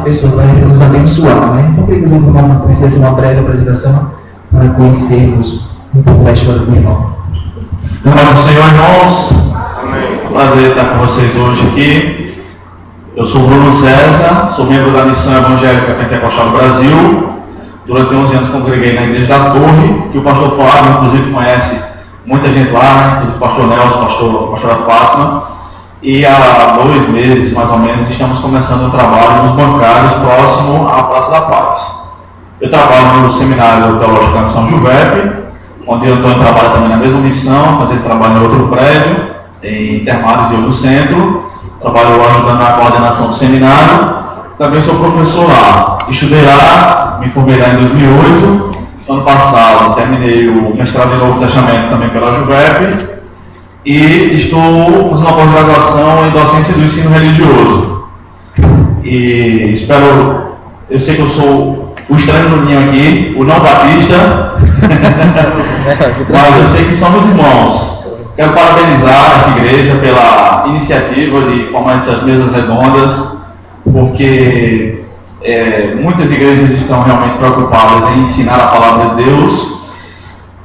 pessoas para nos abençoar, né? Então, queria que o irmão também fizesse uma breve apresentação para conhecermos um pouco da história do irmão. Paz do Senhor, irmãos. Prazer estar com vocês hoje aqui. Eu sou Bruno César, sou membro da Missão Evangélica Pentecostal do Brasil. Durante 11 anos congreguei na Igreja da Torre, que o pastor Flávio, inclusive, conhece muita gente lá, inclusive o pastor Nelson, a pastora Fátima. E há 2 meses, mais ou menos, estamos começando um trabalho nos bancários próximo à Praça da Paz. Eu trabalho no Seminário Teológico da São Giuseppe, onde o Antônio trabalha também na mesma missão, mas ele trabalha em outro prédio, em Intermares e eu no centro. Trabalho ajudando na coordenação do seminário. Também sou professor lá. Estudei lá, me formei lá em 2008. Ano passado terminei o mestrado em Novo Testamento também pela Juvep. E estou fazendo uma pós-graduação em docência do ensino religioso. E eu sei que eu sou o estranho no ninho aqui, o não batista, mas eu sei que somos irmãos. Quero parabenizar esta igreja pela iniciativa de formar estas mesas redondas, porque muitas igrejas estão realmente preocupadas em ensinar a palavra de Deus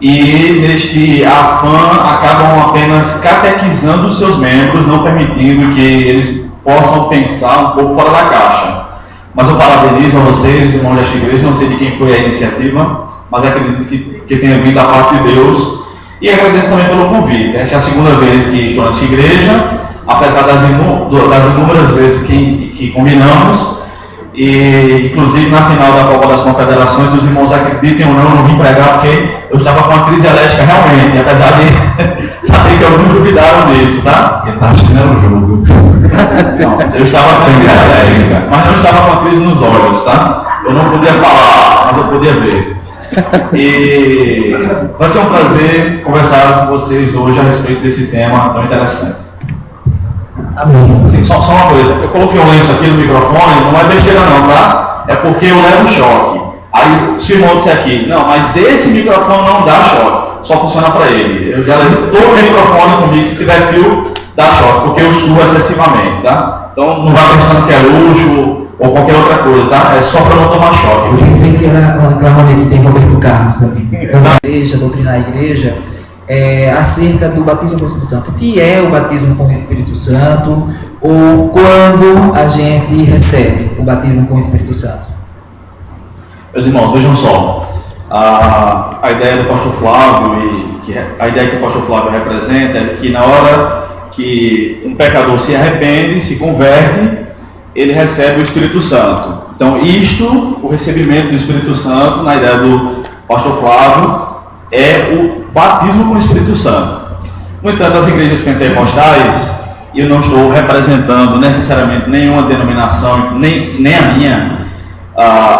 e neste afã acabam apenas catequizando os seus membros, não permitindo que eles possam pensar um pouco fora da caixa. Mas eu parabenizo a vocês, os irmãos desta igreja, não sei de quem foi a iniciativa, mas acredito que tenha vindo da parte de Deus. E agradeço também pelo convite. Esta é a segunda vez que estou nesta igreja, apesar das inúmeras vezes que combinamos. E, inclusive, na final da Copa das Confederações, os irmãos acreditem ou não, eu não vim pregar porque eu estava com uma crise alérgica realmente, apesar de saber que alguns duvidaram disso, tá? Eu estava assistindo o jogo. Não, eu estava com crise alérgica, mas não estava com a crise nos olhos, tá? Eu não podia falar, mas eu podia ver. E vai ser um prazer conversar com vocês hoje a respeito desse tema tão interessante. Amém. Sim, só uma coisa, eu coloquei um lenço aqui no microfone, não é besteira não, tá? É porque eu levo choque. Aí se o irmão disser aqui, não, mas esse microfone não dá choque, só funciona para ele. Eu já levo todo o microfone comigo, se tiver fio, dá choque, porque eu suo excessivamente, tá? Então não vai pensando que é luxo ou qualquer outra coisa, tá? É só para não tomar choque. Eu pensei que era uma maneira que tem Roberto Carlos também. A igreja, doutrinar a igreja, acerca do batismo com o Espírito Santo. O que é o batismo com o Espírito Santo? Ou quando a gente recebe o batismo com o Espírito Santo? Meus irmãos, vejam só. A ideia do pastor Flávio, a ideia que o pastor Flávio representa é de que na hora que um pecador se arrepende, se converte, ele recebe o Espírito Santo. Então, o recebimento do Espírito Santo, na ideia do pastor Flávio, é o batismo com o Espírito Santo. No entanto, as igrejas pentecostais, e eu não estou representando necessariamente nenhuma denominação, nem a minha,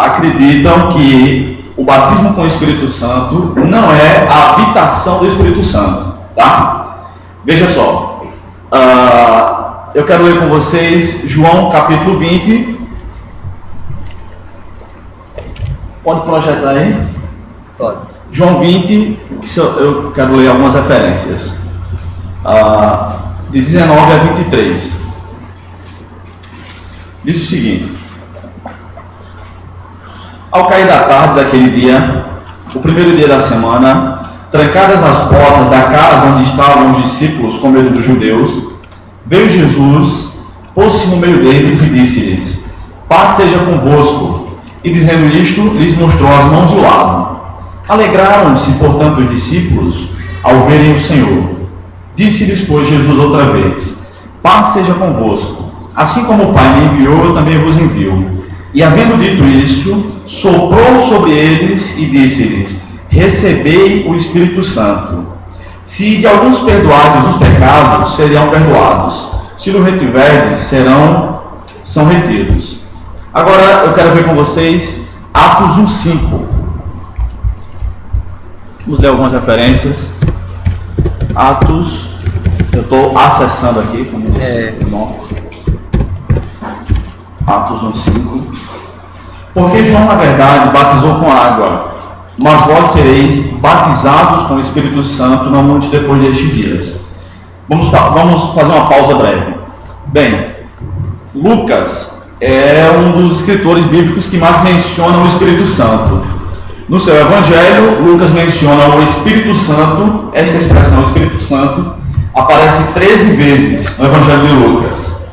acreditam que o batismo com o Espírito Santo não é a habitação do Espírito Santo, tá? Veja só, eu quero ler com vocês João capítulo 20. Pode projetar aí? Pode. João 20, eu quero ler algumas referências, de 19 a 23. Diz o seguinte: ao cair da tarde daquele dia, o primeiro dia da semana, trancadas as portas da casa onde estavam os discípulos com medo dos judeus, veio Jesus, pôs-se no meio deles e disse-lhes: paz seja convosco. E dizendo isto, lhes mostrou as mãos e o lado. Alegraram-se, portanto, os discípulos ao verem o Senhor. Disse-lhes, pois, Jesus outra vez: paz seja convosco. Assim como o Pai me enviou, eu também vos envio. E havendo dito isto, soprou sobre eles e disse-lhes: recebei o Espírito Santo. Se de alguns perdoardes os pecados, serão perdoados. Se não retiverdes, são retidos. Agora eu quero ver com vocês Atos 1:5. Vamos ler algumas referências. Atos, eu estou acessando aqui, como disse o irmão. Atos 1:5. Porque João, na verdade, batizou com água, mas vós sereis batizados com o Espírito Santo não muito depois destes dias. Vamos fazer uma pausa breve. Bem, Lucas, é um dos escritores bíblicos que mais mencionam o Espírito Santo. No seu Evangelho, Lucas menciona o Espírito Santo. Esta expressão, Espírito Santo, aparece 13 vezes no Evangelho de Lucas.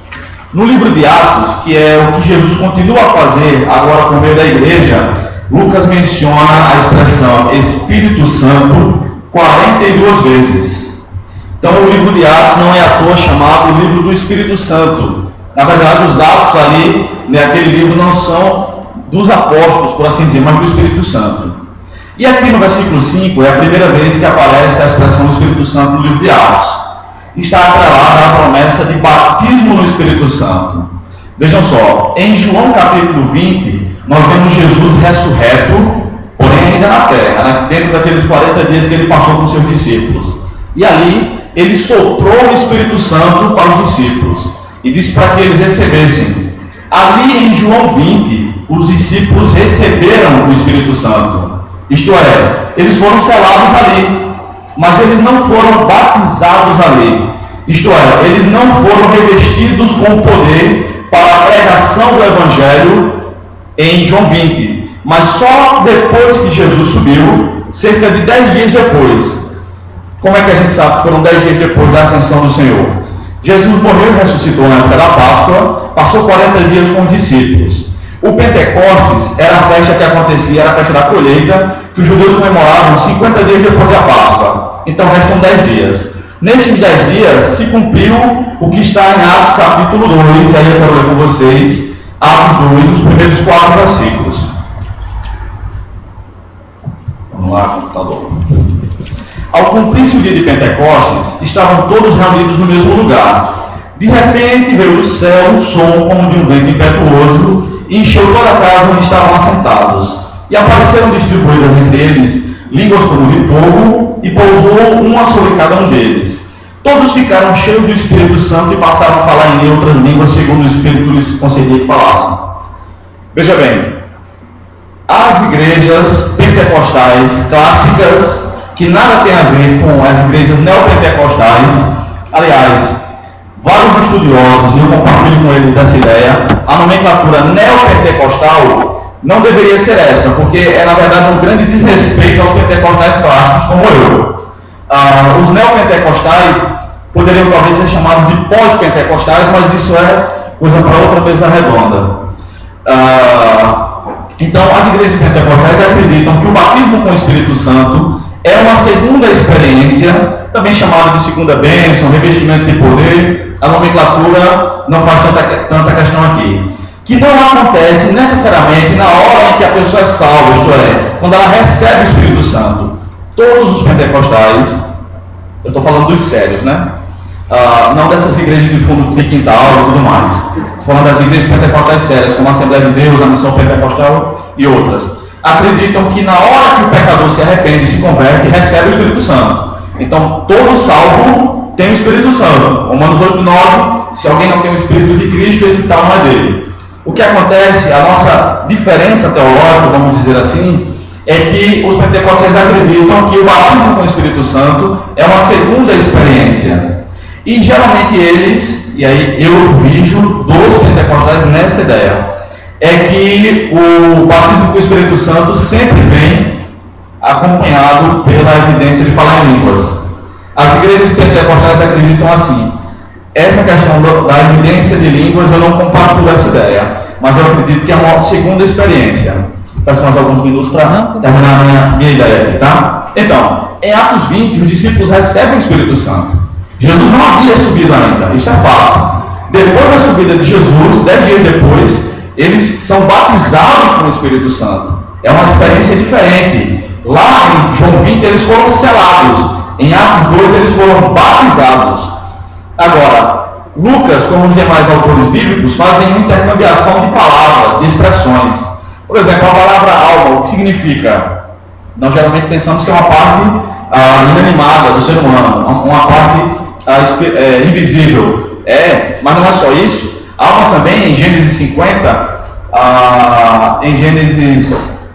No livro de Atos, que é o que Jesus continua a fazer agora por meio da igreja, Lucas menciona a expressão Espírito Santo 42 vezes. Então o livro de Atos não é à toa chamado livro do Espírito Santo. Na verdade, os Atos ali, naquele livro, não são dos apóstolos, por assim dizer, mas do Espírito Santo. E aqui no versículo 5 é a primeira vez que aparece a expressão do Espírito Santo no livro de Atos. Está atrelada à promessa de batismo no Espírito Santo. Vejam só, em João capítulo 20, nós vemos Jesus ressurreto, porém ainda na terra, dentro daqueles 40 dias que ele passou com seus discípulos. E ali, ele soprou o Espírito Santo para os discípulos e disse para que eles recebessem. Ali em João 20, os discípulos receberam o Espírito Santo. Isto é, eles foram selados ali, mas eles não foram batizados ali. Isto é, eles não foram revestidos com poder para a pregação do Evangelho em João 20. Mas só depois que Jesus subiu, cerca de 10 dias depois. Como é que a gente sabe que foram 10 dias depois da ascensão do Senhor? Jesus morreu e ressuscitou na época da Páscoa, passou 40 dias com os discípulos. O Pentecostes era a festa que acontecia, era a festa da colheita, que os judeus comemoravam 50 dias depois da Páscoa. Então restam 10 dias. Nestes 10 dias se cumpriu o que está em Atos capítulo 2, e aí eu quero ler com vocês Atos 2, os primeiros 4 versículos. Vamos lá, computador. Ao cumprir-se o dia de Pentecostes, estavam todos reunidos no mesmo lugar. De repente veio do céu um som como de um vento impetuoso e encheu toda a casa onde estavam assentados. E apareceram distribuídas entre eles línguas como de fogo, e pousou uma sobre cada um deles. Todos ficaram cheios do Espírito Santo e passaram a falar em outras línguas, segundo o Espírito lhes concedia que falassem. Veja bem, as igrejas pentecostais clássicas, que nada tem a ver com as igrejas neopentecostais, aliás, vários estudiosos, e eu compartilho com eles dessa ideia, a nomenclatura neopentecostal não deveria ser esta, porque é na verdade um grande desrespeito aos pentecostais clássicos como eu. Os neopentecostais poderiam talvez ser chamados de pós-pentecostais, mas isso é coisa para outra mesa redonda. Então, as igrejas pentecostais acreditam que o batismo com o Espírito Santo é uma segunda experiência, também chamada de segunda bênção, revestimento de poder. A nomenclatura não faz tanta questão aqui. Que não acontece necessariamente na hora em que a pessoa é salva, isto é, quando ela recebe o Espírito Santo. Todos os pentecostais, eu estou falando dos sérios, né? Não dessas igrejas de fundo de quintal e tudo mais. Estou falando das igrejas pentecostais sérias, como a Assembleia de Deus, a Missão Pentecostal e outras. Acreditam que na hora que o pecador se arrepende e se converte, recebe o Espírito Santo. Então, todo salvo tem o Espírito Santo. Romanos 8:9, se alguém não tem o Espírito de Cristo, esse tal não é dele. O que acontece, a nossa diferença teológica, vamos dizer assim, é que os pentecostais acreditam que o batismo com o Espírito Santo é uma segunda experiência. E geralmente eles, e aí eu vejo dos pentecostais nessa ideia, é que o batismo com o Espírito Santo sempre vem acompanhado pela evidência de falar em línguas. As igrejas pentecostais acreditam assim. Essa questão da evidência de línguas, eu não compartilho essa ideia, mas eu acredito que é uma segunda experiência. Peço mais alguns minutos para terminar a minha ideia aqui, tá? Então, em Atos 20, os discípulos recebem o Espírito Santo. Jesus não havia subido ainda, isso é fato. Depois da subida de Jesus, 10 dias depois, eles são batizados com o Espírito Santo. É uma experiência diferente. Lá em João 20, eles foram selados. Em Atos 2, eles foram batizados. Agora, Lucas, como os demais autores bíblicos, fazem uma intercambiação de palavras, de expressões. Por exemplo, a palavra alma, o que significa? Nós geralmente pensamos que é uma parte inanimada do ser humano, uma parte invisível. Mas não é só isso. Alma também, em Gênesis 50,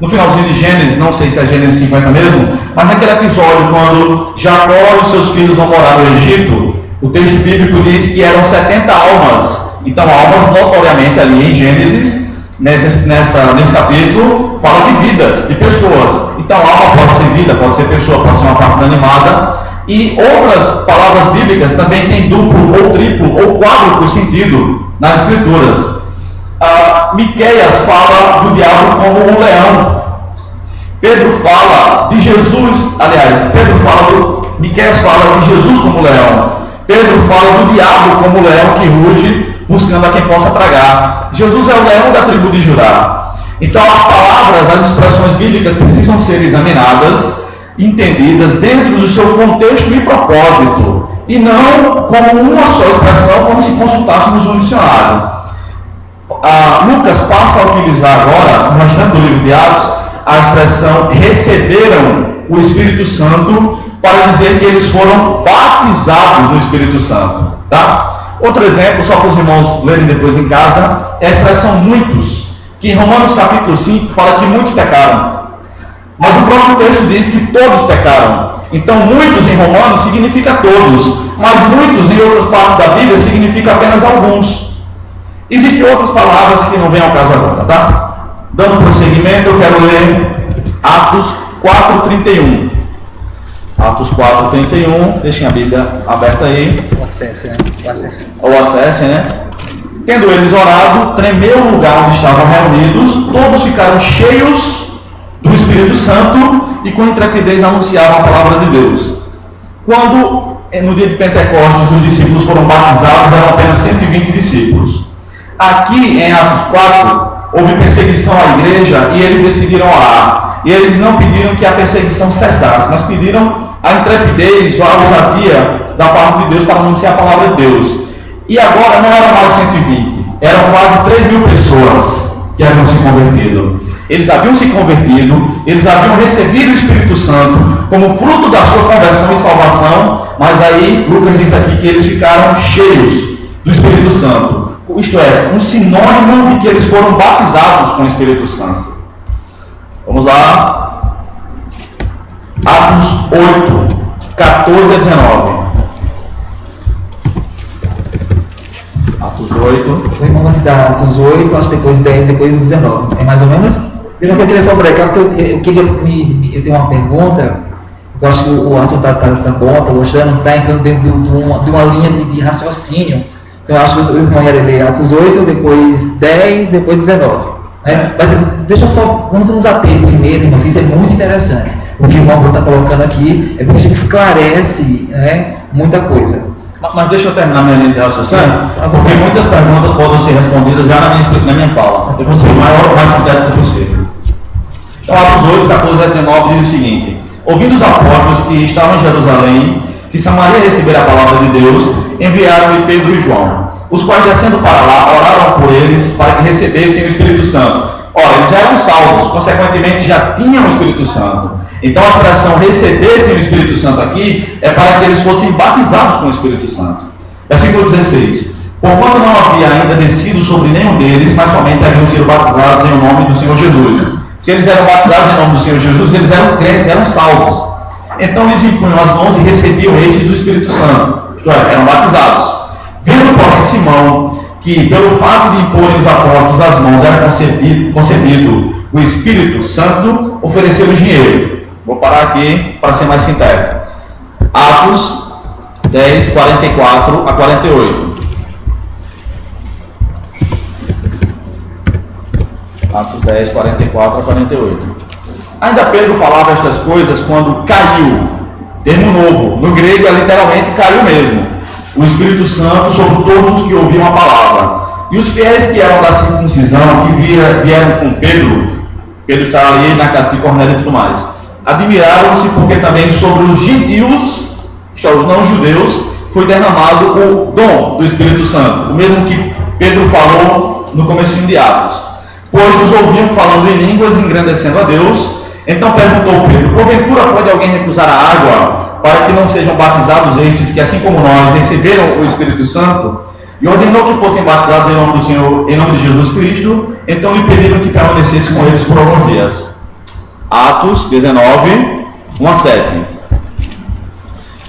no finalzinho de Gênesis, não sei se é Gênesis 50 mesmo, mas naquele episódio quando Jacó e os seus filhos vão morar no Egito, o texto bíblico diz que eram 70 almas Então, almas, notoriamente, ali em Gênesis, nesse capítulo, fala de vidas, de pessoas. Então, alma pode ser vida, pode ser pessoa, pode ser uma parte animada. E outras palavras bíblicas também têm duplo, ou triplo, ou quádruplo sentido nas Escrituras. Miqueias fala do diabo como um leão. Pedro fala de Jesus, Miqueias fala de Jesus como leão. Pedro fala do diabo como leão que ruge, buscando a quem possa tragar. Jesus é o leão da tribo de Judá. Então as palavras, as expressões bíblicas precisam ser examinadas, entendidas dentro do seu contexto e propósito, e não como uma só expressão, como se consultássemos um dicionário. Lucas passa a utilizar agora, no restante do livro de Atos, a expressão receberam o Espírito Santo, para dizer que eles foram batizados no Espírito Santo. Tá? Outro exemplo, só para os irmãos lerem depois em casa, é a expressão muitos, que em Romanos capítulo 5 fala que muitos pecaram. Mas o próprio texto diz que todos pecaram. Então muitos em Romanos significa todos, mas muitos em outras partes da Bíblia significa apenas alguns. Existem outras palavras que não vêm ao caso agora, tá? Dando prosseguimento, eu quero ler Atos 4:31. Atos 4:31, deixem a Bíblia aberta aí. Ou acessem, né? Tendo eles orado, tremeu o lugar onde estavam reunidos, todos ficaram cheios do Espírito Santo e com intrepidez anunciavam a palavra de Deus. Quando, no dia de Pentecostes, os discípulos foram batizados, eram apenas 120 discípulos. Aqui, em Atos 4, houve perseguição à igreja e eles decidiram orar. E eles não pediram que a perseguição cessasse, mas pediram a intrepidez ou a ousadia da parte de Deus para anunciar a palavra de Deus. E agora não eram mais 120, eram quase 3.000 pessoas que haviam se convertido. Eles haviam se convertido, eles haviam recebido o Espírito Santo como fruto da sua conversão e salvação, mas aí Lucas diz aqui que eles ficaram cheios do Espírito Santo. Isto é, um sinônimo de que eles foram batizados com o Espírito Santo. Vamos lá. Atos 8, 14 a 19. Atos 8. O irmão vai citar Atos 8, acho que depois 10, depois 19. É mais ou menos? Eu não queria só brecar, porque eu tenho uma pergunta. Eu acho que o assunto está bom, está gostando, está entrando dentro de uma linha de raciocínio. Então eu acho que o irmão ia ler Atos 8, depois 10, depois 19. Né? Mas deixa eu só, vamos nos ater primeiro, irmãos, isso é muito interessante. O que o irmão está colocando aqui é porque a gente esclarece, né, muita coisa. Mas deixa eu terminar minha linha de raciocínio, porque muitas perguntas podem ser respondidas já na minha fala. Eu vou ser o mais sintético possível. Então, Atos 8, 14 a 19 diz o seguinte: ouvindo os apóstolos que estavam em Jerusalém, que Samaria recebera a palavra de Deus, enviaram-lhe Pedro e João, os quais, descendo para lá, oraram por eles para que recebessem o Espírito Santo. Ora, eles já eram salvos, consequentemente já tinham o Espírito Santo. Então a expressão recebessem o Espírito Santo aqui é para que eles fossem batizados com o Espírito Santo. Versículo 16: porquanto não havia ainda descido sobre nenhum deles, mas somente haviam sido batizados em nome do Senhor Jesus. Se eles eram batizados em nome do Senhor Jesus, eles eram crentes, eram salvos. Então eles impunham as mãos e recebiam estes o Espírito Santo, isto é, eram batizados. Vendo, porém, Simão que pelo fato de imporem os apóstolos as mãos era concebido o Espírito Santo, ofereceu-lhes dinheiro. Vou parar aqui para ser mais sintético. Atos 10, 44 a 48. Atos 10, 44 a 48. Ainda Pedro falava estas coisas quando caiu, termo novo, no grego é literalmente caiu mesmo, o Espírito Santo sobre todos os que ouviam a palavra. E os fiéis que eram da circuncisão, que vieram com Pedro estava ali na casa de Cornélio e tudo mais, admiraram-se porque também sobre os gentios, isto é, os não-judeus, foi derramado o dom do Espírito Santo, o mesmo que Pedro falou no comecinho de Atos. Pois os ouviam falando em línguas, engrandecendo a Deus. Então perguntou Pedro: porventura pode alguém recusar a água para que não sejam batizados estes que, assim como nós, receberam o Espírito Santo? E ordenou que fossem batizados em nome do Senhor, em nome de Jesus Cristo. Então lhe pediram que permanecesse com eles por alguns dias. Atos 19, 1 a 7.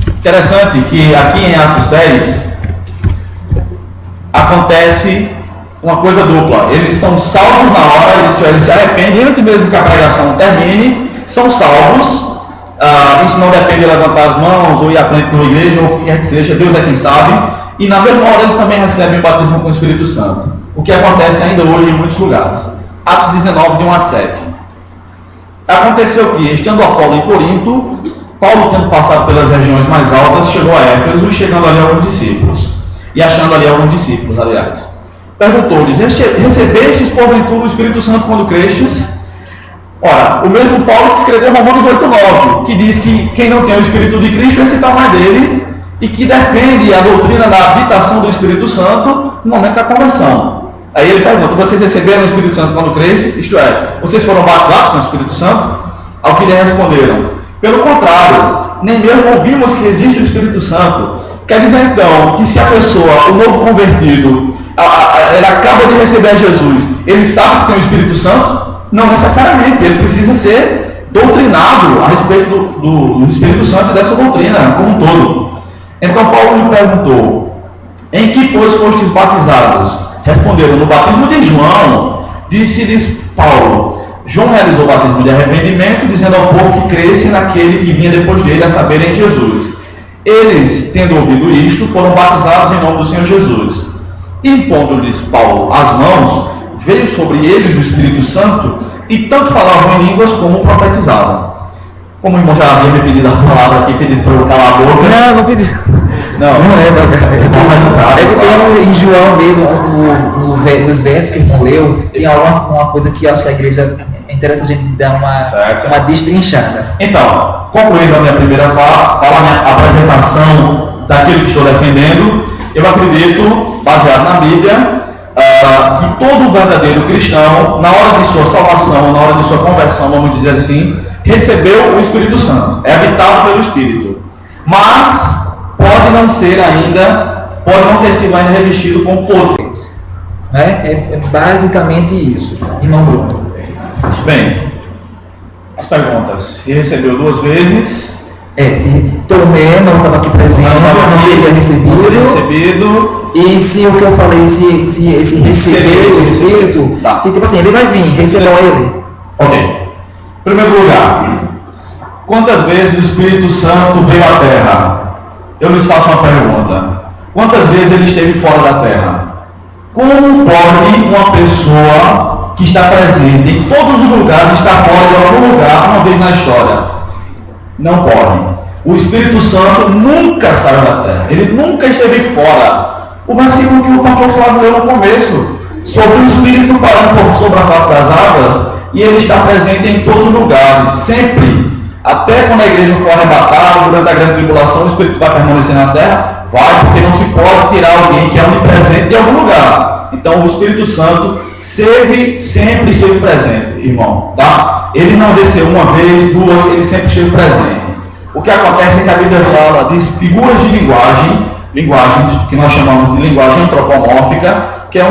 Interessante que aqui em Atos 10, acontece uma coisa dupla. Eles são salvos na hora, eles se arrependem antes mesmo que a pregação termine, são salvos. Isso não depende de levantar as mãos ou ir à frente na igreja ou o que quer que seja, Deus é quem sabe. E na mesma hora eles também recebem o batismo com o Espírito Santo, o que acontece ainda hoje em muitos lugares. Atos 19, de 1 a 7. Aconteceu que, estando Apolo em Corinto, Paulo, tendo passado pelas regiões mais altas, chegou a Éfeso, chegando ali alguns discípulos, e achando ali alguns discípulos, aliás. Perguntou-lhes: recebestes porventura o Espírito Santo quando crestes? Ora, o mesmo Paulo que escreveu Romanos 8,9, que diz que quem não tem o Espírito de Cristo, esse tal não é dele, e que defende a doutrina da habitação do Espírito Santo no momento da conversão. Aí ele pergunta: vocês receberam o Espírito Santo quando crestes? Isto é, vocês foram batizados com o Espírito Santo? Ao que lhe responderam: pelo contrário, nem mesmo ouvimos que existe o Espírito Santo. Quer dizer então que se a pessoa, o novo convertido, ele acaba de receber Jesus, ele sabe que tem o Espírito Santo? Não necessariamente, ele precisa ser doutrinado a respeito do Espírito Santo e dessa doutrina como um todo. Então Paulo lhe perguntou: em que pois fostes batizados? Responderam: no batismo de João. Disse-lhes Paulo: João realizou o batismo de arrependimento, dizendo ao povo que cresce naquele que vinha depois dele, a saber, em Jesus. Eles, tendo ouvido isto, foram batizados em nome do Senhor Jesus. Impondo-lhes Paulo as mãos, veio sobre eles o Espírito Santo, e tanto falavam em línguas como profetizavam. Como o irmão já havia me pedido a palavra aqui, pedindo para eu calar a boca. Não pedi. Não é que tem em João mesmo, nos versos que ele leu, tem uma coisa que eu acho que a igreja é interessante a gente dar uma destrinchada. Então, concluindo a minha primeira fala, a minha apresentação daquilo que estou defendendo, eu acredito, baseado na Bíblia, que todo verdadeiro cristão, na hora de sua salvação, na hora de sua conversão, vamos dizer assim, recebeu o Espírito Santo, é habitado pelo Espírito, mas pode não ter sido ainda revestido com poder. É basicamente isso, irmão Bruno. Bem, as perguntas: se recebeu 2 vezes, se Tomé não estava aqui presente, não teria recebido. E se o que eu falei, se esse receber esse Espírito, se tipo assim, ele vai vir, recebeu ele. Ok. Em primeiro lugar, quantas vezes o Espírito Santo veio à Terra? Eu lhes faço uma pergunta: quantas vezes ele esteve fora da Terra? Como pode uma pessoa que está presente em todos os lugares estar fora de algum lugar uma vez na história? Não pode. O Espírito Santo nunca saiu da Terra, ele nunca esteve fora. O versículo que o pastor Flávio leu no começo, sobre o Espírito parando sobre a face das águas, e ele está presente em todos os lugares, sempre. Até quando a igreja for arrebatada, durante a grande tribulação, o Espírito vai permanecer na terra? Vai, porque não se pode tirar alguém que é onipresente de algum lugar. Então o Espírito Santo sempre esteve presente, irmão, tá? Ele não desceu uma vez, 2, ele sempre esteve presente. O que acontece é que a Bíblia fala de figuras de linguagens que nós chamamos de linguagem antropomórfica, que é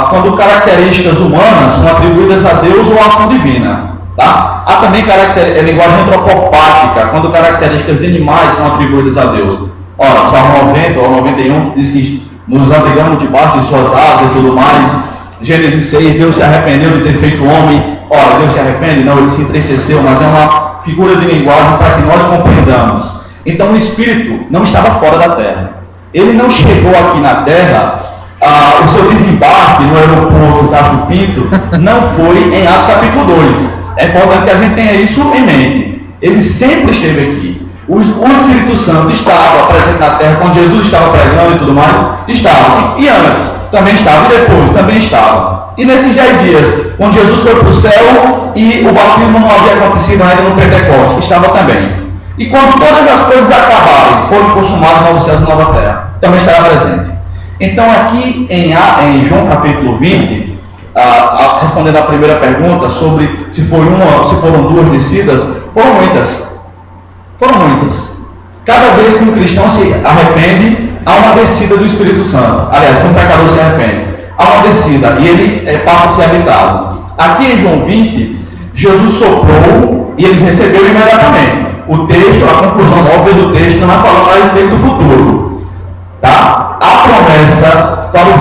quando características humanas são atribuídas a Deus ou a ação divina. Tá? Há também linguagem antropopática, quando características de animais são atribuídas a Deus. Ora, Salmo 90 ou 91, que diz que nos abrigamos debaixo de suas asas e tudo mais. Gênesis 6, Deus se arrependeu de ter feito o homem. Ora, Deus se arrepende? Não, ele se entristeceu, mas é uma figura de linguagem para que nós compreendamos. Então o Espírito não estava fora da terra. Ele não chegou aqui na terra. O seu desembarque no aeroporto Castro Pinto não foi em Atos capítulo 2. É importante que a gente tenha isso em mente. Ele sempre esteve aqui. O Espírito Santo estava presente na terra quando Jesus estava pregando e tudo mais. Estava. E antes também estava. E depois também estava. E nesses 10 dias, quando Jesus foi para o céu e o batismo não havia acontecido ainda no Pentecostes, estava também. E quando todas as coisas acabarem, foram consumadas novos céus e nova terra, também estará presente. Então aqui em João capítulo 20, respondendo à primeira pergunta sobre se foram 2 descidas, foram muitas. Cada vez que um cristão se arrepende, há uma descida do Espírito Santo. Aliás, quando um pecador se arrepende, há uma descida e ele passa a ser habitado. Aqui em João 20, Jesus soprou e eles receberam imediatamente. O texto, a conclusão óbvia do texto não vai falando a respeito do futuro. Tá? A promessa para o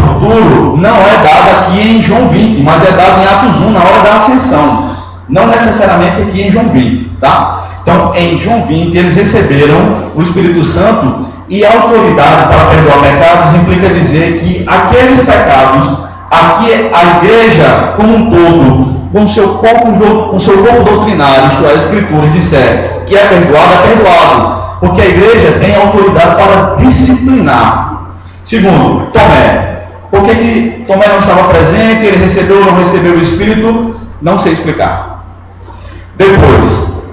não é dado aqui em João 20, mas é dado em Atos 1, na hora da ascensão. Não necessariamente aqui em João 20, tá? Então, em João 20, eles receberam o Espírito Santo, e a autoridade para perdoar pecados implica dizer que aqueles pecados, aqui a igreja como um todo, com seu corpo doutrinário, isto é, a Escritura, disser que é perdoado, porque a igreja tem autoridade para disciplinar. Segundo, Tomé. Por que Tomé não estava presente, ele recebeu ou não recebeu o Espírito? Não sei explicar. Depois,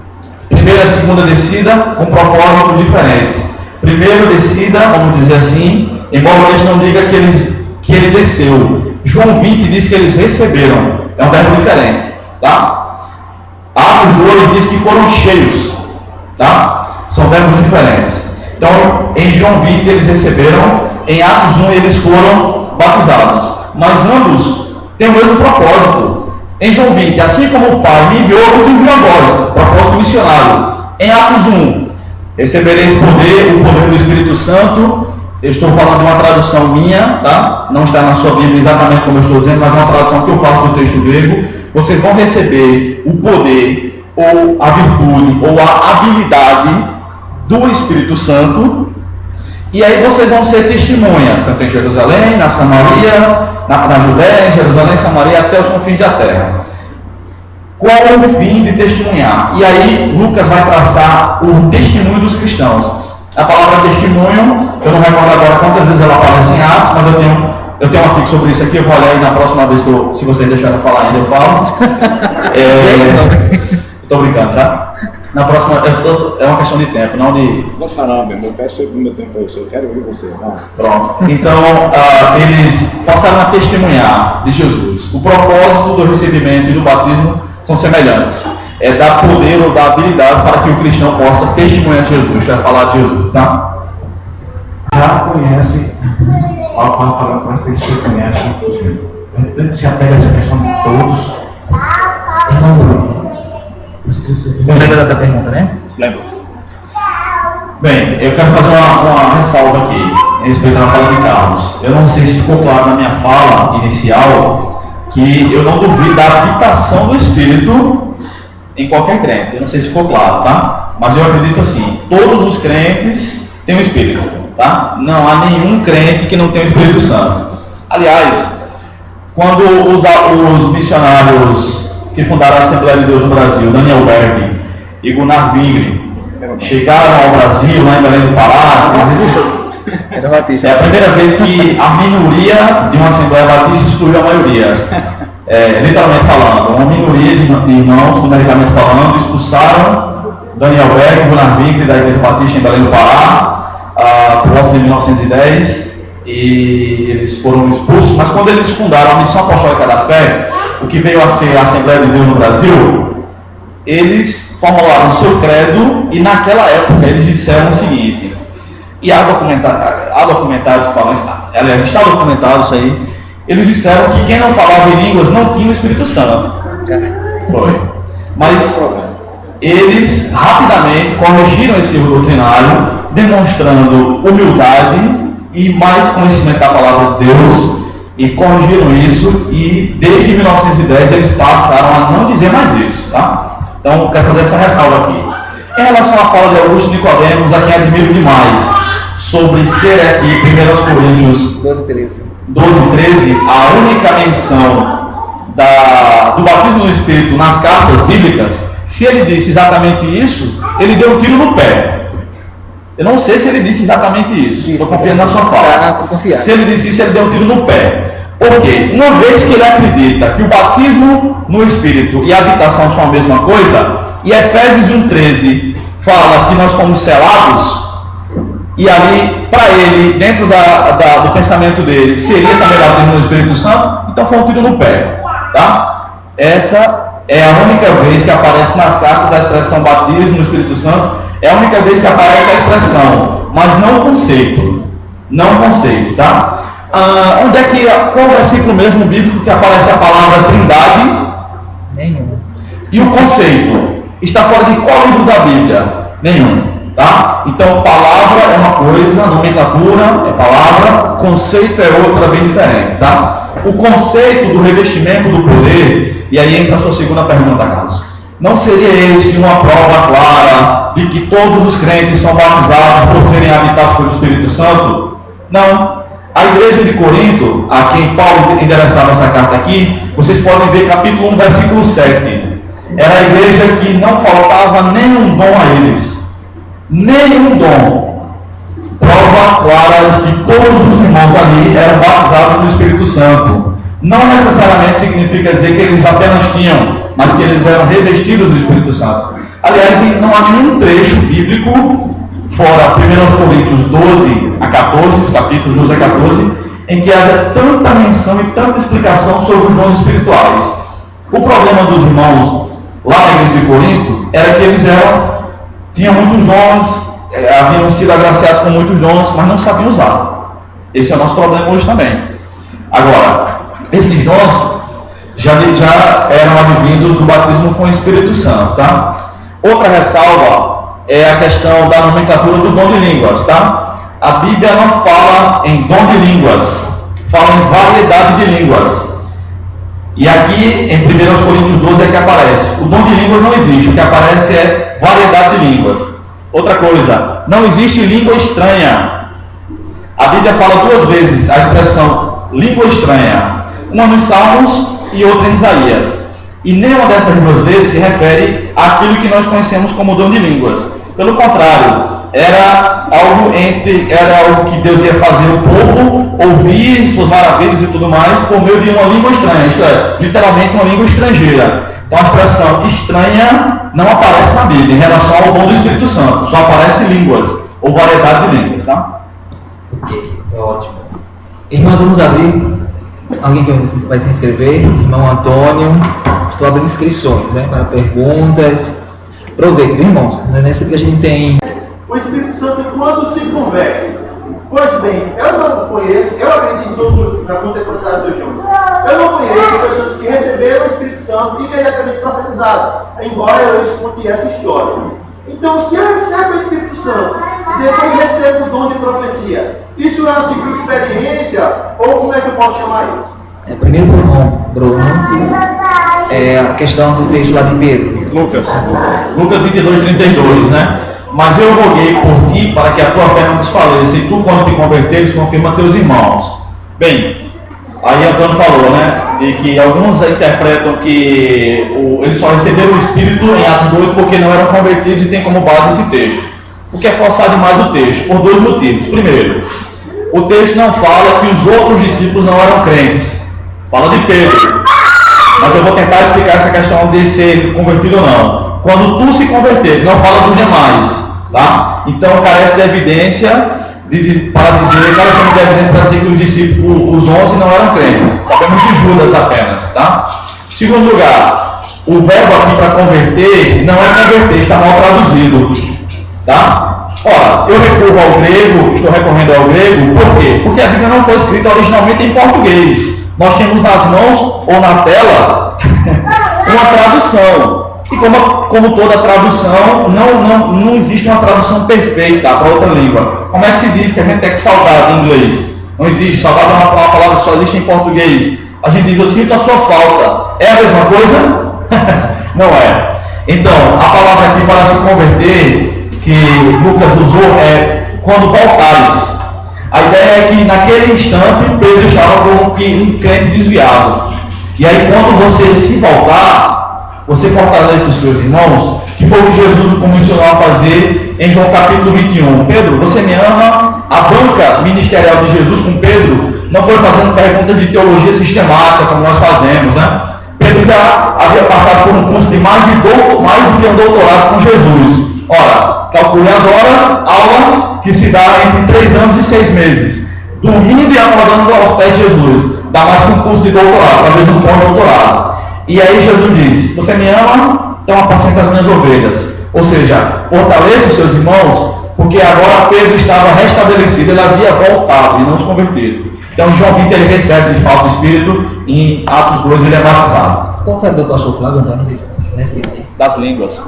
primeira e segunda descida com propósitos diferentes. Primeiro descida, vamos dizer assim, embora o texto não diga que ele desceu. João 20 diz que eles receberam, é um verbo diferente, tá? Atos 2 diz que foram cheios, tá? São verbos diferentes. Então, em João 20 eles receberam, em Atos 1 eles foram batizados, mas ambos têm o mesmo propósito. Em João 20, assim como o Pai me enviou, vos enviou a vós, propósito missionário. Em Atos 1, recebereis o poder do Espírito Santo. Eu estou falando de uma tradução minha, tá? Não está na sua Bíblia exatamente como eu estou dizendo, mas é uma tradução que eu faço do texto grego. Vocês vão receber o poder, ou a virtude, ou a habilidade do Espírito Santo, e aí vocês vão ser testemunhas, tanto em Jerusalém, na Samaria, na Judéia, em Jerusalém, Samaria, até os confins da terra. Qual é o fim de testemunhar? E aí Lucas vai traçar o testemunho dos cristãos. A palavra testemunho, eu não recordo agora quantas vezes ela aparece em Atos, mas eu tenho um artigo sobre isso aqui, eu vou olhar aí na próxima vez se vocês deixarem eu falar ainda, eu falo. Estou brincando, tá? Na próxima, é uma questão de tempo, não de... Não falar, meu irmão, eu peço o meu tempo para você, eu quero ouvir você. Não. Pronto. Então, eles passaram a testemunhar de Jesus. O propósito do recebimento e do batismo são semelhantes. É dar poder ou dar habilidade para que o cristão possa testemunhar de Jesus, vai falar de Jesus, tá? Já conhece, ao falar com aqueles que conhecem, a gente se apega a essa questão de todos. Você lembra da pergunta, né? Lembro. Bem, eu quero fazer uma ressalva aqui, a respeito da fala de Carlos. Eu não sei se ficou claro na minha fala inicial que eu não duvido da habitação do Espírito em qualquer crente. Eu não sei se ficou claro, tá? Mas eu acredito assim, todos os crentes têm o Espírito, tá? Não há nenhum crente que não tenha o Espírito Santo. Aliás, quando os missionários que fundaram a Assembleia de Deus no Brasil, Daniel Berg e Gunnar Wingren, chegaram ao Brasil, lá em Belém do Pará, é a primeira vez que a minoria de uma Assembleia Batista excluiu a maioria. Literalmente falando, uma minoria de irmãos, numericamente falando, expulsaram Daniel Berg e Gunnar Wingren da Igreja Batista em Belém do Pará, por volta de 1910, e eles foram expulsos. Mas quando eles fundaram a Missão Apostólica da Fé, o que veio a ser a Assembleia de Deus no Brasil, eles formularam o seu credo, e naquela época eles disseram o seguinte, e há documentários que falam isso, aliás, está documentado isso aí. Eles disseram que quem não falava em línguas não tinha o Espírito Santo. Foi. Mas eles rapidamente corrigiram esse erro doutrinário, demonstrando humildade e mais conhecimento da palavra de Deus, e corrigiram isso, e desde 1910 eles passaram a não dizer mais isso, tá? Então eu quero fazer essa ressalva aqui. Em relação à fala de Augusto Nicodemos, a quem admiro demais, sobre ser aqui, 1 Coríntios 12:13, a única menção do batismo no Espírito nas cartas bíblicas, se ele disse exatamente isso, ele deu um tiro no pé. Eu não sei se ele disse exatamente isso, estou confiando na sua fala. Se ele disse isso, ele deu um tiro no pé. Por quê? Uma vez que ele acredita que o batismo no Espírito e a habitação são a mesma coisa, e Efésios 1:13 fala que nós fomos selados, e ali, para ele, dentro do pensamento dele, seria também batismo no Espírito Santo, então foi um tiro no pé, tá? Essa é a única vez que aparece nas cartas a expressão batismo no Espírito Santo, é a única vez que aparece a expressão, mas não o conceito, tá? Qual versículo mesmo bíblico que aparece a palavra trindade? Nenhum. E o conceito? Está fora de qual livro da Bíblia? Nenhum. Tá? Então, palavra é uma coisa, nomenclatura é palavra, conceito é outra, bem diferente, tá? o conceito do revestimento do poder, e aí entra a sua segunda pergunta, Carlos. Não seria esse uma prova clara de que todos os crentes são batizados por serem habitados pelo Espírito Santo? Não. A igreja de Corinto, a quem Paulo endereçava essa carta aqui, vocês podem ver capítulo 1, versículo 7. Era a igreja que não faltava nenhum dom a eles. Nenhum dom. Prova clara de que todos os irmãos ali eram batizados no Espírito Santo. Não necessariamente significa dizer que eles apenas tinham, mas que eles eram revestidos do Espírito Santo. Aliás, não há nenhum trecho bíblico, fora 1 Coríntios 12 a 14, os capítulos 12 a 14, em que haja tanta menção e tanta explicação sobre os dons espirituais. O problema dos irmãos lá na igreja de Corinto era que eles tinham muitos dons, haviam sido agraciados com muitos dons, mas não sabiam usar. Esse é o nosso problema hoje também. Agora, esses dons já eram advindos do batismo com o Espírito Santo, tá? Outra ressalva é a questão da nomenclatura do dom de línguas, tá? A Bíblia não fala em dom de línguas, fala em variedade de línguas. E aqui em 1 Coríntios 12 é que aparece. O dom de línguas não existe, o que aparece é variedade de línguas. Outra coisa, não existe língua estranha. A Bíblia fala duas vezes a expressão língua estranha, uma nos Salmos e outra em Isaías. E nenhuma dessas duas vezes se refere àquilo que nós conhecemos como dom de línguas. Pelo contrário, era algo que Deus ia fazer o povo ouvir suas maravilhas e tudo mais por meio de uma língua estranha, isto é, literalmente uma língua estrangeira. Então a expressão estranha não aparece na Bíblia em relação ao dom do Espírito Santo, só aparece línguas ou variedade de línguas, tá? Ok, ótimo. Irmãos, vamos abrir. Alguém que vai se inscrever? Irmão Antônio. Estou abrindo inscrições, né, para perguntas. Aproveita, irmãos. Nessa que a gente tem. O Espírito Santo, quando se converte? Pois bem, eu não conheço, eu acredito na contemporaneidade do João. Eu não conheço pessoas que receberam o Espírito Santo imediatamente profetizaram, embora eu escute essa história. Então, se eu recebo o Espírito Santo e depois recebo o dom de profecia, isso é uma simples experiência? Ou como é que eu posso chamar isso? Primeiro para o irmão Bruno, a questão do texto lá de Pedro. Lucas 22, 32, né? Mas eu roguei por ti para que a tua fé não desfaleça, e tu, quando te converteres, confirma teus irmãos. Bem, aí Antônio falou, né? De que alguns interpretam que eles só receberam o Espírito em Atos 2 porque não eram convertidos e tem como base esse texto. O que é forçar demais o texto, por dois motivos. Primeiro, o texto não fala que os outros discípulos não eram crentes. Fala de Pedro. Mas eu vou tentar explicar essa questão de ser convertido ou não. Quando tu se converter, não fala dos demais, tá? Então carece de evidência carecemos de evidência para dizer que os discípulos, os 11 não eram crentes. Sabemos de Judas apenas, tá? Segundo lugar, o verbo aqui para converter não é converter, está mal traduzido, tá? Ora, eu recorro ao grego, estou recorrendo ao grego, por quê? Porque a Bíblia não foi escrita originalmente em português. Nós temos nas mãos ou na tela uma tradução. E como toda tradução, não existe uma tradução perfeita para outra língua. Como é que se diz que a gente tem que saudade em inglês? Não existe. Saudade é uma palavra que só existe em português. A gente diz, eu sinto a sua falta. É a mesma coisa? Não é. Então, a palavra aqui para se converter, que Lucas usou, é quando voltares. A ideia é que naquele instante Pedro estava como um crente desviado. E aí quando você se voltar, você fortalece os seus irmãos, que foi o que Jesus comissionou a fazer em João capítulo 21. Pedro, você me ama? A banca ministerial de Jesus com Pedro não foi fazendo perguntas de teologia sistemática, como nós fazemos, né? Pedro já havia passado por um curso de mais do que um doutorado com Jesus. Ora, calcule as horas, aula que se dá entre 3 anos e 6 meses. Dormindo e acordando aos pés de Jesus. Dá mais que um curso de doutorado, talvez um pós-doutorado. E aí Jesus diz, você me ama, então apacenta as minhas ovelhas. Ou seja, fortaleça os seus irmãos, porque agora Pedro estava restabelecido, ele havia voltado e não se convertido. Então em João 20 ele recebe de fato o Espírito, e em Atos 2 ele é batizado. Qual foi a do pastor Flávio? Não esqueci. Das línguas.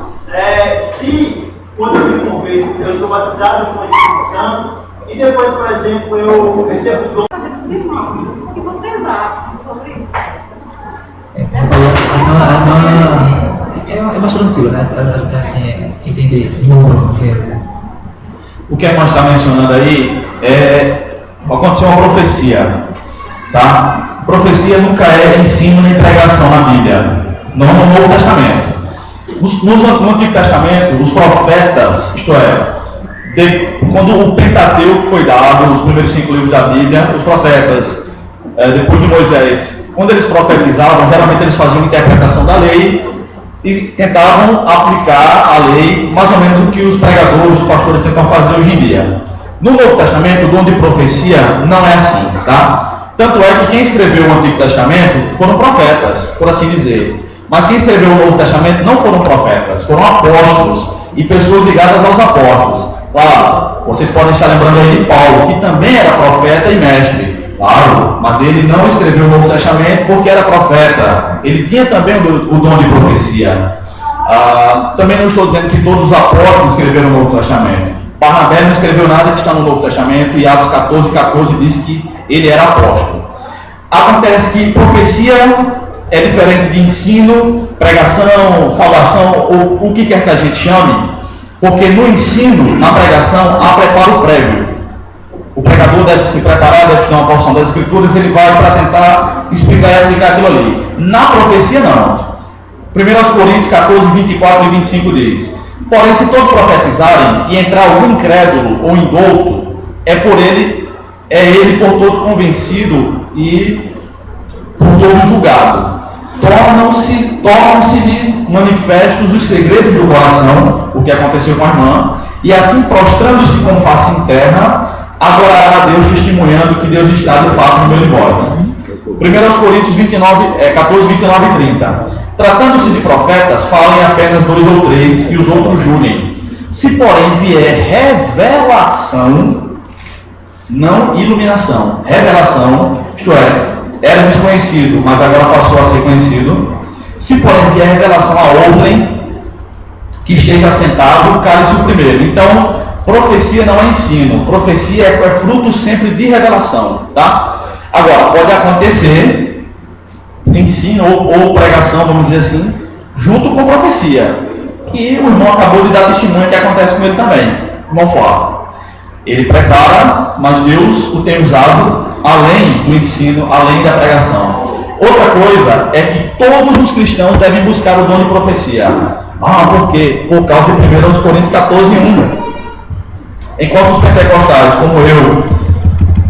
Se quando eu me converto, eu sou batizado com o Espírito Santo, e depois, por exemplo, eu recebo o dom. Que vocês acham É mais tranquilo, né? Assim, entender isso. O que a irmã está mencionando aí aconteceu uma profecia, tá? Profecia nunca é ensino nem pregação na Bíblia, não no Novo Testamento. No Antigo Testamento, os profetas, isto é, quando o Pentateuco foi dado, os primeiros 5 livros da Bíblia, os profetas, depois de Moisés, quando eles profetizavam, geralmente eles faziam interpretação da lei e tentavam aplicar a lei, mais ou menos o que os pregadores, os pastores tentam fazer hoje em dia. No Novo Testamento, o dom de profecia não é assim, tá? Tanto é que quem escreveu o Antigo Testamento foram profetas, por assim dizer. Mas quem escreveu o Novo Testamento não foram profetas, foram apóstolos e pessoas ligadas aos apóstolos. Claro, vocês podem estar lembrando aí de Paulo, que também era profeta e mestre. Claro, mas ele não escreveu o Novo Testamento porque era profeta. Ele tinha também o dom de profecia. Também não estou dizendo que todos os apóstolos escreveram o Novo Testamento. Barnabé não escreveu nada que está no Novo Testamento e Atos 14 diz que ele era apóstolo. Acontece que profecia é diferente de ensino, pregação, salvação, ou o que quer que a gente chame, porque no ensino, na pregação, há preparo prévio. O pregador deve se preparar, deve estudar uma porção das Escrituras, ele vai para tentar explicar e aplicar aquilo ali. Na profecia, não. 1 Coríntios 14, 24 e 25 diz: porém, se todos profetizarem e entrar algum incrédulo ou indouto, é ele por todos convencido e por todos julgado. Tornam-se-lhe manifestos os segredos do coração, o que aconteceu com a irmã, e assim, prostrando-se com face em terra, adorará a Deus, testemunhando que Deus está de fato no meio de vós. 1 Coríntios 14, 29 e 30. Tratando-se de profetas, falem apenas 2 ou 3, e os outros julguem. Se, porém, vier revelação, não iluminação, revelação, isto é, era desconhecido, mas agora passou a ser conhecido. Se, porém, vier revelação a outrem que esteja assentado, cale-se o primeiro. Então, profecia não é ensino, profecia é fruto sempre de revelação, tá? Agora, pode acontecer ensino ou pregação, vamos dizer assim, junto com profecia, que o irmão acabou de dar testemunho que acontece com ele também. O irmão Flávio, ele prepara, mas Deus o tem usado além do ensino, além da pregação. Outra coisa é que todos os cristãos devem buscar o dom de profecia. Por quê? Por causa de 1 Coríntios 14, 1. Enquanto os pentecostais, como eu,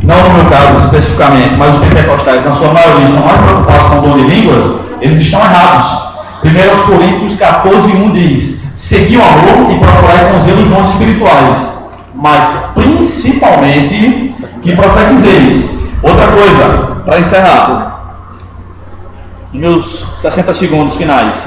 não no meu caso especificamente, mas os pentecostais, na sua maioria, estão mais preocupados com o dom de línguas, eles estão errados. 1 Coríntios 14, 1 diz: segui o amor e procurai com zelo os dons espirituais, mas principalmente que profetizeis. Outra coisa, para encerrar, meus 60 segundos finais.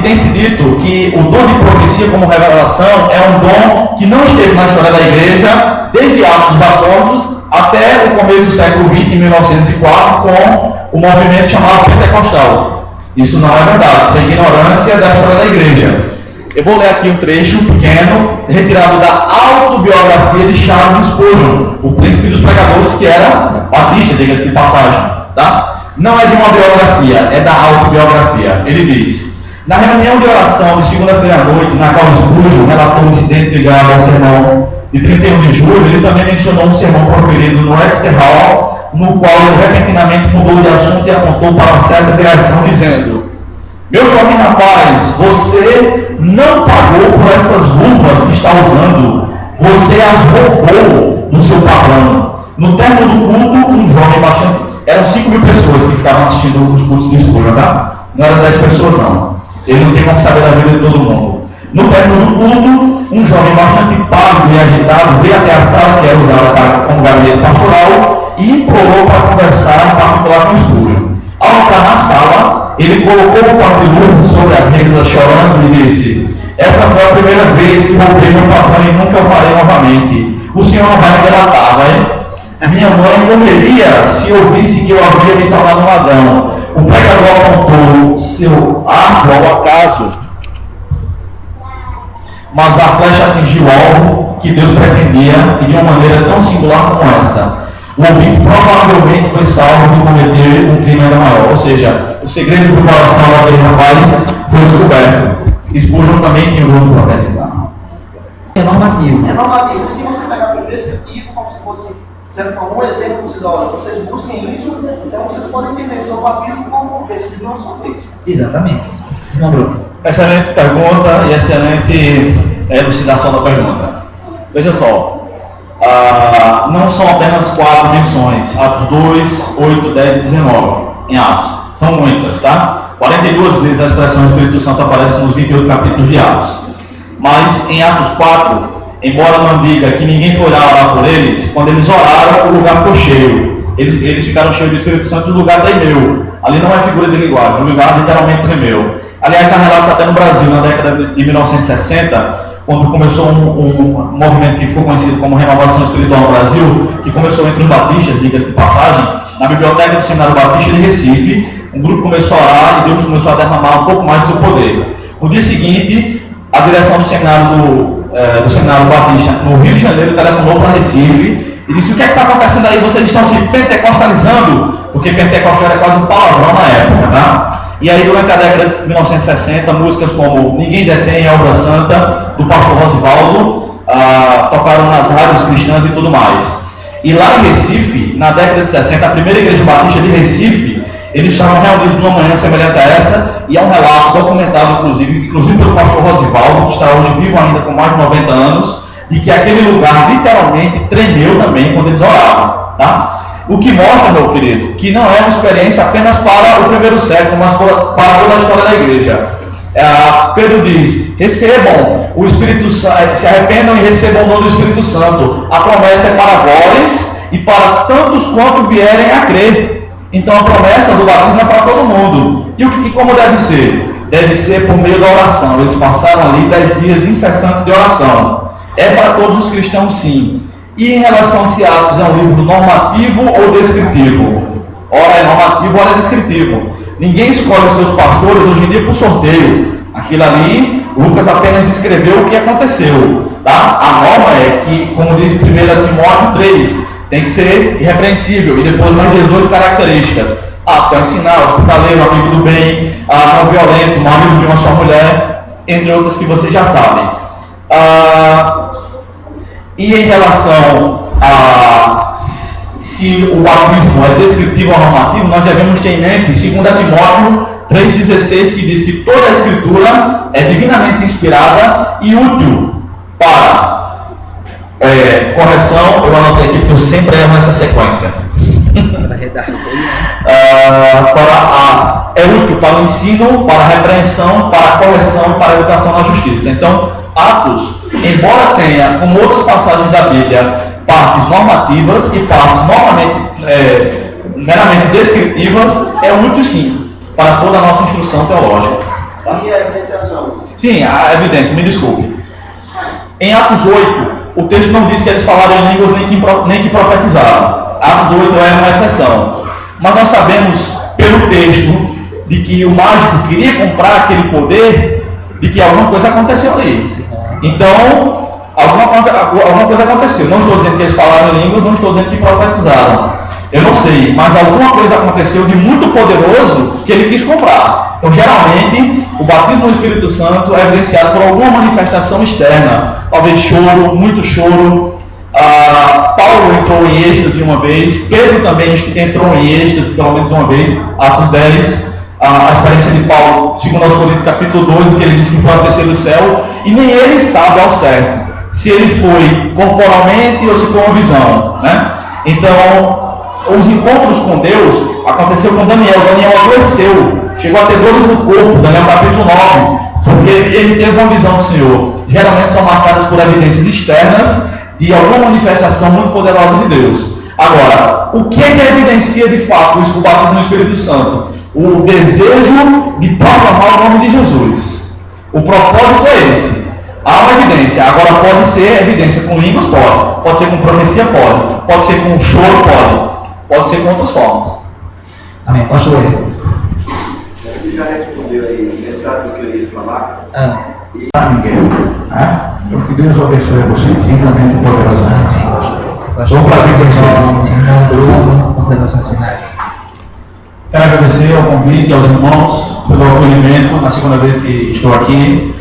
Tem-se dito que o dom de profecia como revelação é um dom que não esteve na história da igreja desde Atos dos Apóstolos até o começo do século XX, em 1904, com o movimento chamado Pentecostal. Isso não é verdade, isso é ignorância da história da igreja. Eu vou ler aqui um trecho pequeno, retirado da autobiografia de Charles Spurgeon, o príncipe dos pregadores, que era batista, diga-se de passagem, tá? Não é de uma biografia, é da autobiografia. Ele diz: na reunião de oração de segunda-feira à noite, na qual Spurgeon relatou um incidente ligado ao sermão de 31 de julho, ele também mencionou um sermão proferido no Exeter Hall, no qual ele repentinamente mudou de assunto e apontou para uma certa direção, dizendo: meu jovem rapaz, você não pagou por essas luvas que está usando, você as roubou do seu patrão. No término do culto, um jovem bastante... Eram 5.000 pessoas que ficavam assistindo os cultos de Spurgeon, tá? Não eram 10 pessoas, não. Ele não tem como saber da vida de todo mundo. No término do culto, um jovem bastante pálido e agitado veio até a sala que era usada como gabinete pastoral e implorou para conversar em particular com Spurgeon. Ao entrar na sala, ele colocou o quarto de luz sobre a mesa chorando e disse: essa foi a primeira vez que roubei meu patrão e nunca o farei novamente. O senhor não vai me delatar, vai? Minha mãe morreria se ouvisse que eu havia me tornado um ladrão. O pregador apontou seu arco ao acaso, mas a flecha atingiu o alvo que Deus pretendia e de uma maneira tão singular como essa. o ouvinte provavelmente foi salvo de cometer um crime ainda maior. Ou seja, o segredo do coração daquele rapaz foi descoberto. Spurgeon também tinha o dom de profetizar. É normativo. É normativo. Se você pegar pelo descritivo, como se fosse, sendo como um exemplo, vocês, olha, vocês busquem isso, então vocês podem entender seu batismo como decidido na sua vez. Exatamente. Irmão Bruno. Excelente pergunta e excelente elucidação da pergunta. Veja só, não são apenas 4 menções, Atos 2, 8, 10 e 19 em Atos, são muitas, tá? 42 vezes a expressão Espírito Santo aparece nos 28 capítulos de Atos, mas em Atos 4, embora não diga que ninguém foi lá orar por eles, quando eles oraram o lugar ficou cheio, eles ficaram cheios do Espírito Santo e o lugar tremeu. Ali não é figura de linguagem, o lugar literalmente tremeu. Aliás, há relatos até no Brasil, na década de 1960, quando começou um movimento que ficou conhecido como Renovação Espiritual no Brasil, que começou entre os batistas, diga-se de passagem, na biblioteca do Seminário Batista de Recife, um grupo começou a orar e Deus começou a derramar um pouco mais do seu poder. No dia seguinte, a direção do Seminário Batista no Rio de Janeiro telefonou para Recife e disse: o que é que está acontecendo aí? Vocês estão se pentecostalizando? Porque pentecostal era quase um palavrão na época, tá? E aí, durante a década de 1960, músicas como Ninguém Detém a Obra Santa, do pastor Rosivaldo, tocaram nas rádios cristãs e tudo mais. E lá em Recife, na década de 60, a primeira igreja batista de Recife, eles estavam reunidos numa manhã semelhante a essa, e há um relato documentado, inclusive pelo pastor Rosivaldo, que está hoje vivo ainda com mais de 90 anos, de que aquele lugar literalmente tremeu também quando eles oravam, tá? O que mostra, meu querido, que não é uma experiência apenas para o primeiro século, mas para toda a história da igreja. Pedro diz: recebam o Espírito Santo, se arrependam e recebam o dom do Espírito Santo. A promessa é para vós e para tantos quanto vierem a crer. Então a promessa do batismo é para todo mundo. E como deve ser? Deve ser por meio da oração. Eles passaram ali 10 dias incessantes de oração. É para todos os cristãos, sim. E em relação a se Atos é um livro normativo ou descritivo? Ora é normativo, ora é descritivo. Ninguém escolhe os seus pastores hoje em dia por sorteio. Aquilo ali, Lucas apenas descreveu o que aconteceu. Tá? A norma é que, como diz 1 Timóteo 3, tem que ser irrepreensível. E depois mais 18 características. Apto a ensinar, hospitaleiro, amigo do bem, não violento, marido de uma só mulher, entre outras que vocês já sabem. E em relação a se o batismo é descritivo ou normativo, nós devemos ter em mente 2 Timóteo 3,16, que diz que toda a escritura é divinamente inspirada e útil para correção. Eu anotei aqui porque eu sempre erro nessa sequência. É útil para o ensino, para a repreensão, para a correção, para a educação na justiça. Então, Atos, embora tenha, como outras passagens da Bíblia, partes normativas e partes meramente descritivas, é útil sim para toda a nossa instrução teológica. Tá? E a evidenciação? Sim, a evidência, me desculpe. Em Atos 8, o texto não diz que eles falaram em línguas nem que profetizaram. Atos 8 é uma exceção. Mas nós sabemos pelo texto de que o mágico queria comprar aquele poder, de que alguma coisa aconteceu ali. Então, alguma coisa aconteceu. Não estou dizendo que eles falaram em línguas, não estou dizendo que profetizaram. Eu não sei, mas alguma coisa aconteceu de muito poderoso que ele quis comprar. Então, geralmente, o batismo no Espírito Santo é evidenciado por alguma manifestação externa. Talvez choro, muito choro. Paulo entrou em êxtase uma vez, Pedro também entrou em êxtase pelo menos uma vez, Atos 10. A experiência de Paulo, segundo aos Coríntios capítulo 12, que ele disse que foi ao terceiro céu, e nem ele sabe ao certo se ele foi corporalmente ou se foi uma visão, né? Então, os encontros com Deus aconteceu com Daniel. Daniel adoeceu, chegou a ter dores no corpo, Daniel capítulo 9, porque ele teve uma visão do Senhor. Geralmente são marcadas por evidências externas de alguma manifestação muito poderosa de Deus. Agora, o que evidencia de fato o batismo no Espírito Santo? O desejo de proclamar o nome de Jesus. O propósito é esse. Há uma evidência. Agora, pode ser evidência com línguas? Pode ser com profecia? Pode ser com choro? Pode ser com outras formas. Amém. Pastor Hércules. Ele já respondeu aí metade do que eu ia falar. Para ninguém. Que Deus abençoe você ricamente e poderosamente. Foi um prazer conhecer. Irmão Bruno, considerações finais. Quero agradecer ao convite, aos irmãos, pelo acolhimento, na segunda vez que estou aqui.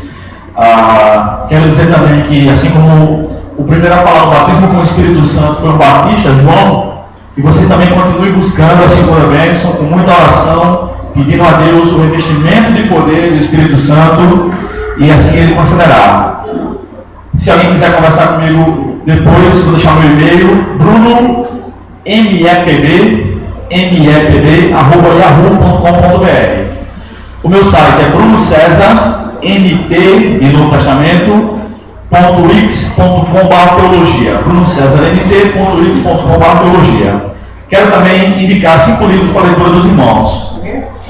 Quero dizer também que, assim como o primeiro a falar o batismo com o Espírito Santo foi o Batista, João, que vocês também continuem buscando a segunda bênção, com muita oração, pedindo a Deus o revestimento de poder do Espírito Santo, e assim Ele concederá. Se alguém quiser conversar comigo depois, vou deixar meu e-mail, brunomepb@yahoo.com.br. O meu site é Bruno César, NT, de Novo Testamento, .wix.com/teologia. Bruno César, nt.wix.com/teologia. Quero também indicar 5 livros para a leitura dos irmãos.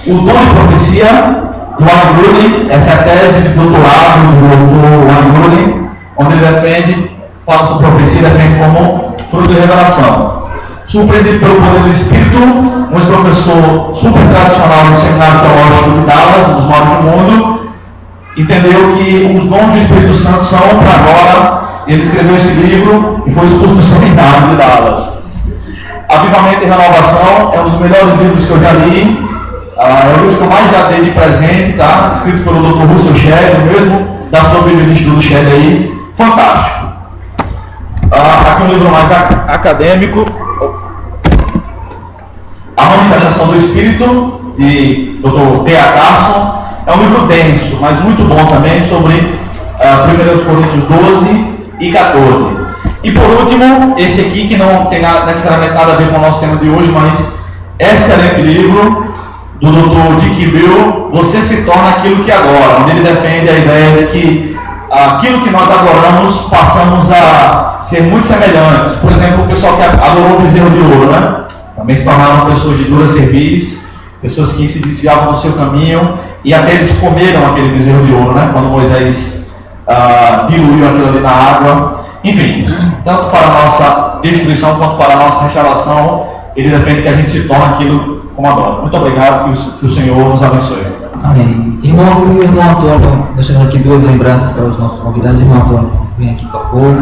O Dom de Profecia, do Wayne Grudem, essa é a tese de doutorado do Wayne Grudem, onde ele defende, fala sobre profecia e defende como fruto de revelação. Surpreendido pelo poder do Espírito, um ex-professor super tradicional do Seminário Teológico de Dallas, um dos maiores do mundo, entendeu que os dons do Espírito Santo são para agora. Ele escreveu esse livro e foi expulso do Seminário de Dallas. Avivamento e Renovação é um dos melhores livros que eu já li. É o livro que eu mais já dei de presente, tá? Escrito pelo Dr. Russell Shedd, mesmo da sua Bíblia de Estudo Shedd aí. Fantástico. Aqui um livro mais acadêmico. A Manifestação do Espírito, de Dr. T.A. Carson. É um livro denso, mas muito bom também, sobre 1 Coríntios 12 e 14. E por último, esse aqui, que não tem necessariamente nada a ver com o nosso tema de hoje, mas excelente livro, do Dr. Dick Bill, Você se torna aquilo que adora, onde ele defende a ideia de que aquilo que nós adoramos, passamos a ser muito semelhantes. Por exemplo, o pessoal que adorou o bezerro de ouro, né? Também se tornaram pessoas de dura cerviz, pessoas que se desviavam do seu caminho, e até eles comeram aquele bezerro de ouro, né? Quando Moisés diluiu aquilo ali na água. Enfim, tanto para a nossa destruição quanto para a nossa restauração, ele defende que a gente se torna aquilo como adora. Muito obrigado, que o Senhor nos abençoe. Amém. Irmão Antônio, deixando aqui 2 lembranças para os nossos convidados. Irmão Antônio, vem aqui, por favor.